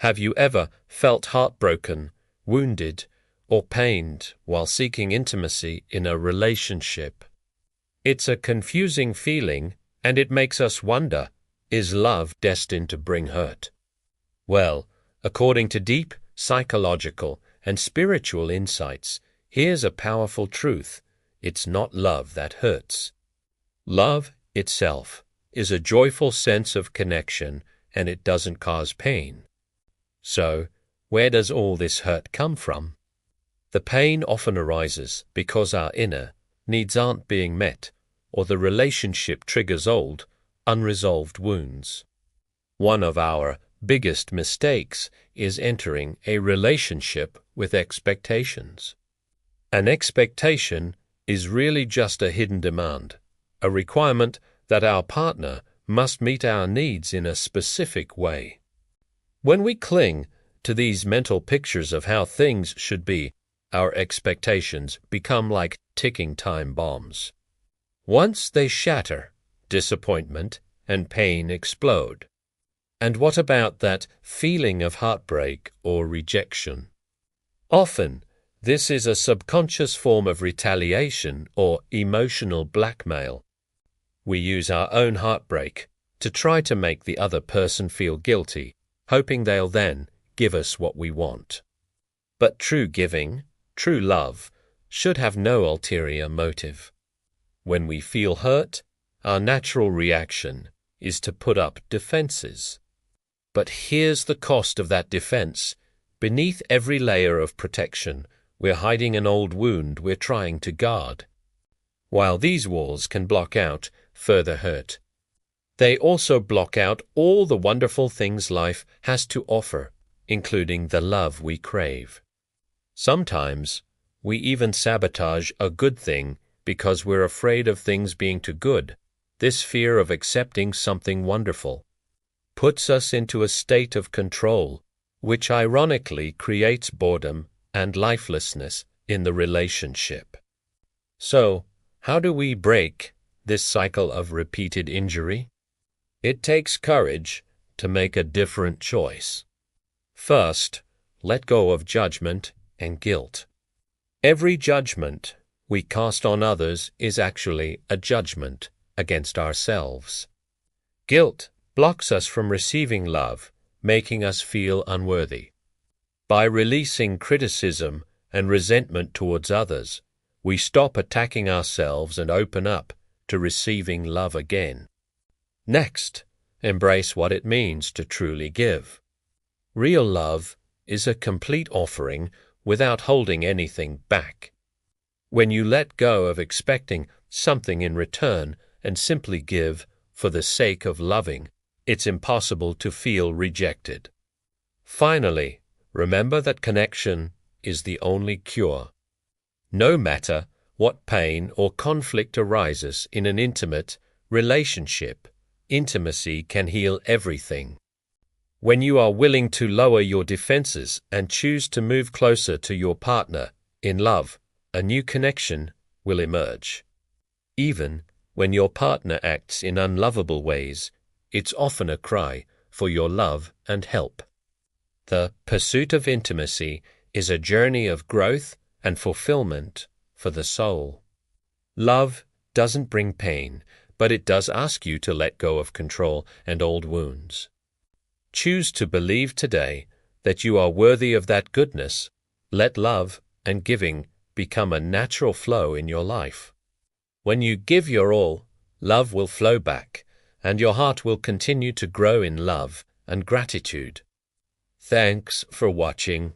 Have you ever felt heartbroken, wounded, or pained while seeking intimacy in a relationship? It's a confusing feeling, and it makes us wonder, is love destined to bring hurt? Well, according to deep psychological and spiritual insights, here's a powerful truth. It's not love that hurts. Love itself is a joyful sense of connection, and it doesn't cause pain. So, where does all this hurt come from? The pain often arises because our inner needs aren't being met, or the relationship triggers old, unresolved wounds. One of our biggest mistakes is entering a relationship with expectations. An expectation is really just a hidden demand, a requirement that our partner must meet our needs in a specific way. When we cling to these mental pictures of how things should be, our expectations become like ticking time bombs. Once they shatter, disappointment and pain explode. And what about that feeling of heartbreak or rejection? Often, this is a subconscious form of retaliation or emotional blackmail. We use our own heartbreak to try to make the other person feel guilty, hoping they'll then give us what we want. But true giving, true love, should have no ulterior motive. When we feel hurt, our natural reaction is to put up defenses. But here's the cost of that defense. Beneath every layer of protection, we're hiding an old wound we're trying to guard. While these walls can block out further hurt, they also block out all the wonderful things life has to offer, including the love we crave. Sometimes, we even sabotage a good thing because we're afraid of things being too good. This fear of accepting something wonderful puts us into a state of control, which ironically creates boredom and lifelessness in the relationship. So, how do we break this cycle of repeated injury? It takes courage to make a different choice. First, let go of judgment and guilt. Every judgment we cast on others is actually a judgment against ourselves. Guilt blocks us from receiving love, making us feel unworthy. By releasing criticism and resentment towards others, we stop attacking ourselves and open up to receiving love again. Next, embrace what it means to truly give. Real love is a complete offering without holding anything back. When you let go of expecting something in return and simply give for the sake of loving, it's impossible to feel rejected. Finally, remember that connection is the only cure. No matter what pain or conflict arises in an intimate relationship, intimacy can heal everything. When you are willing to lower your defenses and choose to move closer to your partner in love, a new connection will emerge. Even when your partner acts in unlovable ways, it's often a cry for your love and help. The pursuit of intimacy is a journey of growth and fulfillment for the soul. Love doesn't bring pain, but it does ask you to let go of control and old wounds. Choose to believe today that you are worthy of that goodness. Let love and giving become a natural flow in your life. When you give your all, love will flow back, and your heart will continue to grow in love and gratitude. Thanks for watching.